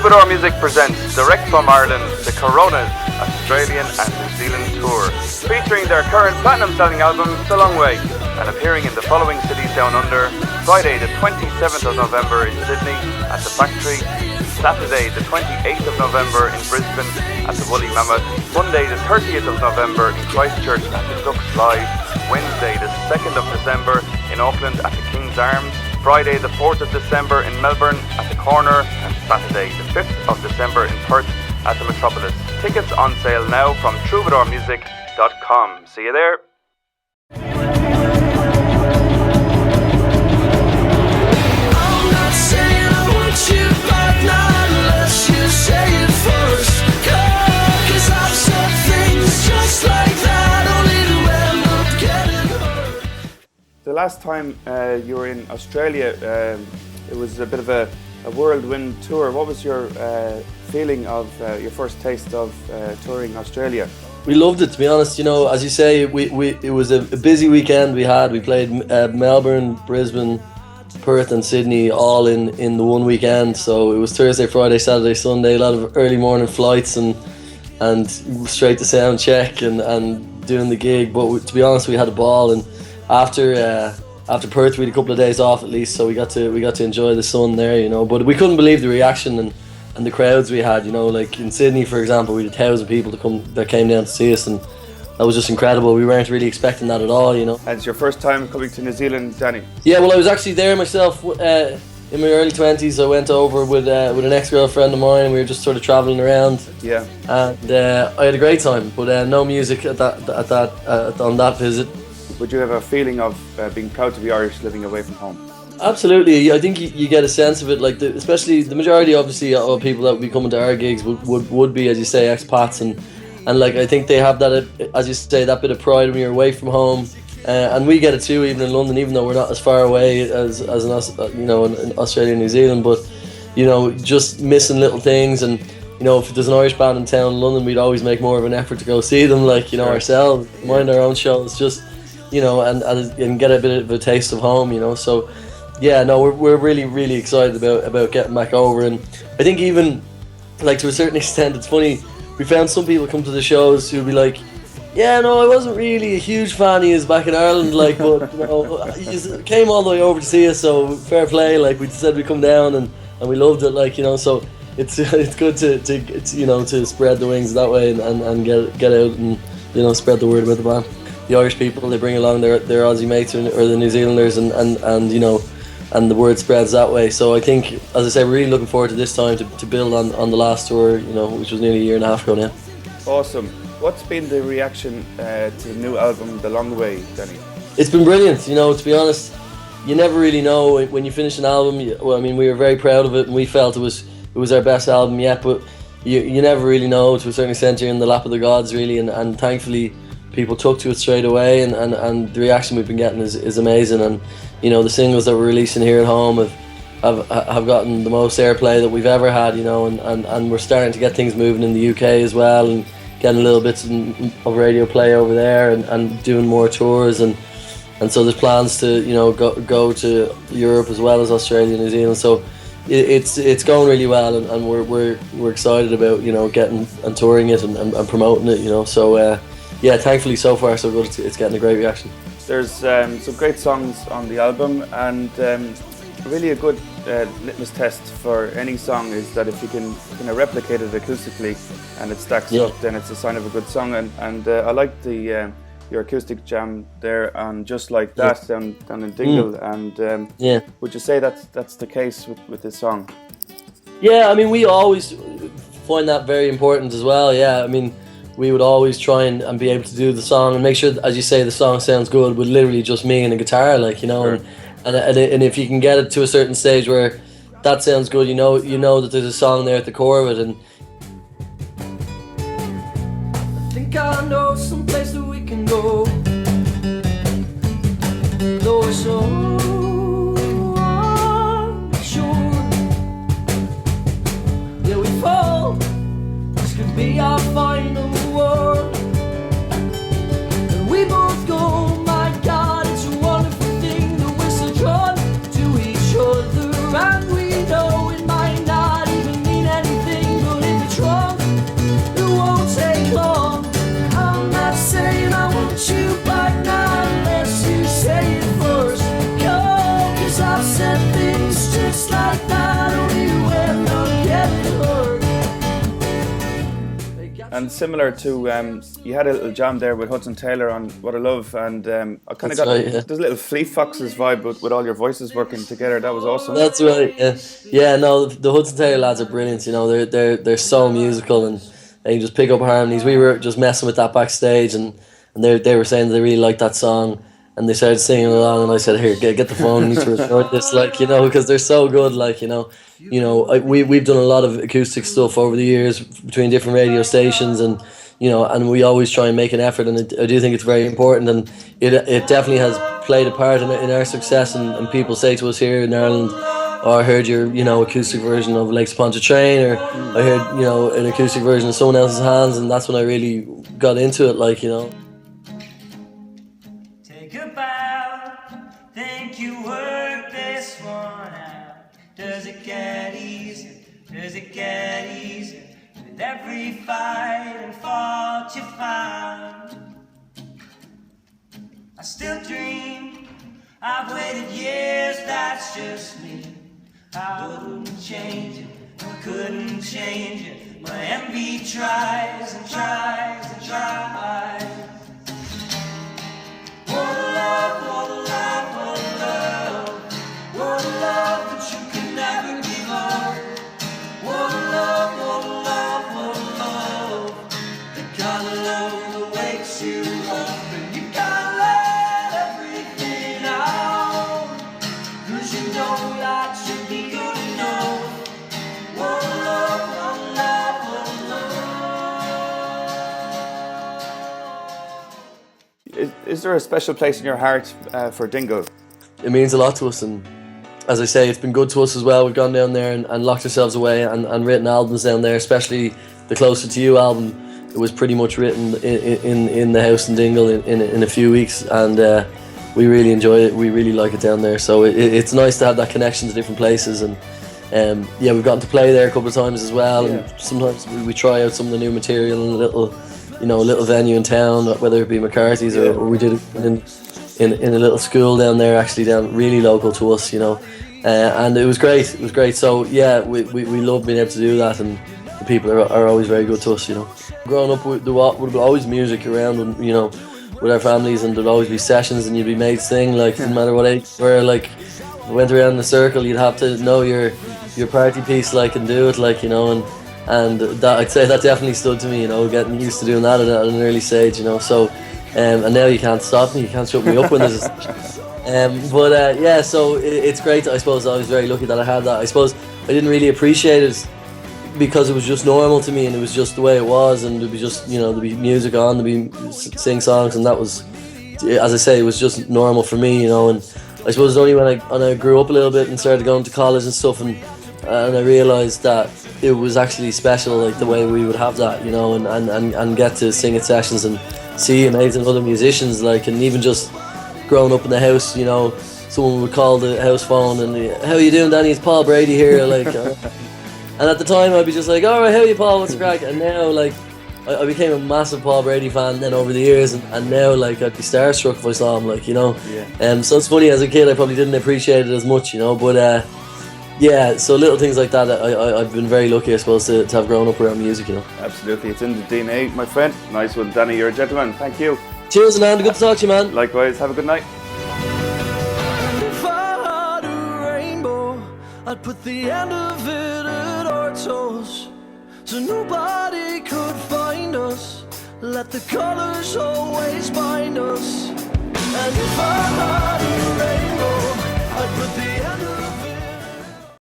Troubadour Music presents, direct from Ireland, the Corona's Australian and New Zealand tour, featuring their current platinum-selling album, The Long Way, and appearing in the following cities down under: Friday the 27th of November in Sydney at the Factory, Saturday the 28th of November in Brisbane at the Woolly Mammoth, Monday the 30th of November in Christchurch at the Ducks Live, Wednesday the 2nd of December in Auckland at the King's Arms, Friday the 4th of December in Melbourne at the Corner, and Saturday the 5th of December in Perth at the Metropolis. Tickets on sale now from troubadourmusic.com. See you there. I'm not saying I want you back now unless you say it first. 'Cause I've said things just like that, only to end up getting hurt. The last time you were in Australia, it was a bit of a whirlwind tour. What was your feeling of your first taste of touring Australia? We loved it, to be honest. You know, as you say, it was a busy weekend we had. We played Melbourne, Brisbane, Perth and Sydney all in the one weekend. So it was Thursday, Friday, Saturday, Sunday, a lot of early morning flights and straight to sound check and doing the gig. But to be honest, we had a ball, and after Perth we had a couple of days off at least, so we got to enjoy the sun there, you know. But we couldn't believe the reaction and the crowds we had, you know. Like in Sydney, for example, we had 1,000 people that came down to see us, and that was just incredible. We weren't really expecting that at all, you know. And it's your first time coming to New Zealand, Danny? Yeah, well, I was actually there myself in my early 20s. I went over with an ex-girlfriend of mine, and we were just sort of travelling around. Yeah. And I had a great time, but no music on that visit. Would you have a feeling of being proud to be Irish living away from home? Absolutely. I think you get a sense of it, like especially the majority, obviously, of people that would be coming to our gigs would be, as you say, expats, and like I think they have that, as you say, that bit of pride when you're away from home, and we get it too, even in London, even though we're not as far away as in Australia and New Zealand, but you know, just missing little things. And you know, if there's an Irish band in town in London, we'd always make more of an effort to go see them, like, you know, ourselves, mind our own shows, just, you know, and get a bit of a taste of home, you know. So yeah, no, we're really, really excited about getting back over. And I think even, like, to a certain extent, it's funny, we found some people come to the shows who'd be like, yeah, no, I wasn't really a huge fan of his back in Ireland, like, but, you know, you came all the way over to see us, so fair play, like, we said we'd come down, and we loved it, like, you know. So it's good to you know, to spread the wings that way and get out and, you know, spread the word about the band. The Irish people, they bring along their Aussie mates or the New Zealanders, and you know, and the word spreads that way. So I think, as I say, we're really looking forward to this time to build on the last tour, you know, which was nearly a year and a half ago now. Awesome. What's been the reaction to the new album, The Long Way, Danny? It's been brilliant, you know. To be honest, you never really know when you finish an album. Well, I mean, we were very proud of it, and we felt it was our best album yet, but you never really know. To a certain extent, you're in the lap of the gods, really, and thankfully people took to it straight away, and the reaction we've been getting is amazing. And you know, the singles that we're releasing here at home have gotten the most airplay that we've ever had, you know, and we're starting to get things moving in the UK as well, and getting little bits of radio play over there, and doing more tours, and so there's plans to, you know, go to Europe as well as Australia and New Zealand. So it's going really well, and we're excited about, you know, getting and touring it and promoting it, you know. So yeah, thankfully so far so good. It's getting a great reaction. There's some great songs on the album, and really a good litmus test for any song is that if you can kind of replicate it acoustically and it stacks up, then it's a sign of a good song. And I like your acoustic jam there on Just Like That down in Dingle. And would you say that's the case with this song? Yeah, I mean, we always find that very important as well. Yeah, I mean, we would always try and be able to do the song and make sure, as you say, the song sounds good with literally just me and a guitar, like, you know. Sure. And if you can get it to a certain stage where that sounds good, you know that there's a song there at the core of it. And I think I know some place that we can go, though we're so unsure. Yeah, we fall, this could be our final word, and we both go, my God, it's a wonderful thing that we're so drawn to each other, and we know it might not even mean anything. And similar to, you had a little jam there with Hudson Taylor on What I Love, and I kind of got there's a little Fleet Foxes vibe with all your voices working together. That was awesome. That's right. Yeah. No, the Hudson Taylor lads are brilliant. You know, they're so musical and they just pick up harmonies. We were just messing with that backstage, and they were saying they really liked that song, and they started singing along. And I said, "Here, get the phone. You need to record this, like, you know, because they're so good, like, you know." We've done a lot of acoustic stuff over the years between different radio stations, and and we always try and make an effort, and I do think it's very important, and it definitely has played a part in our success, and people say to us here in Ireland, "Oh, I heard your acoustic version of Lakes Upon Train," or "I heard an acoustic version of someone else's Hands," and that's when I really got into it, like, you know. Take a bow, think you work this one out. Does it get easier? Does it get easier with every fight and fault you found? I still dream, I've waited years, that's just me. I wouldn't change it, I couldn't change it. My envy tries and tries and tries. What a love, what a love, what a love. What a love that you can never give up. What a love, what a love, what a love. The kind of love that wakes you up and you gotta let everything out. 'Cause you know that should be good enough. What a love, what a love, what a love. Is there a special place in your heart for Dingle? It means a lot to us, and as I say, it's been good to us as well. We've gone down there and locked ourselves away and written albums down there, especially the Closer to You album. It was pretty much written in the house in Dingle in a few weeks, and we really enjoy it. We really like it down there, so it's nice to have that connection to different places. And we've gotten to play there a couple of times as well, and sometimes we try out some of the new material in a little venue in town, whether it be McCarthy's or we did it in a little school down there, actually down really local to us, and it was great. It was great. So yeah, we love being able to do that, and the people are always very good to us. Growing up, there would always music around, and with our families, and there'd always be sessions, and you'd be made sing, like, no matter what age you were. Like, if you went around in a circle, you'd have to know your party piece, like, and do it, like, and that, I'd say that definitely stood to me, getting used to doing that at an early stage, so. And now you can't stop me, you can't shut me up when there's so it's great. I suppose I was very lucky that I had that. I suppose I didn't really appreciate it because it was just normal to me, and it was just the way it was, and there'd be just, there'd be music on, there'd be sing songs, and that was, as I say, it was just normal for me, and I suppose only when I grew up a little bit and started going to college and stuff, and I realised that it was actually special, like the way we would have that, and get to sing at sessions and see amazing other musicians, like, and even just growing up in the house, someone would call the house phone and, "How you doing, Danny? It's Paul Brady here," like, and at the time I'd be just like, "All right, how are you, Paul? What's the crack?" And now, like, I became a massive Paul Brady fan then over the years, and now, like, I'd be starstruck if I saw him, like, so it's funny, as a kid I probably didn't appreciate it as much, but so little things like that. I've been very lucky, I suppose, to have grown up around music, Absolutely, it's in the DNA, my friend. Nice one, Danny, you're a gentleman. Thank you. Cheers, Anand. Good to talk to you, man. Likewise, have a good night. If I had a rainbow, I'd put the end of it at our toes, so nobody could find us. Let the colors always bind us. And if I had a rainbow, I'd put the end of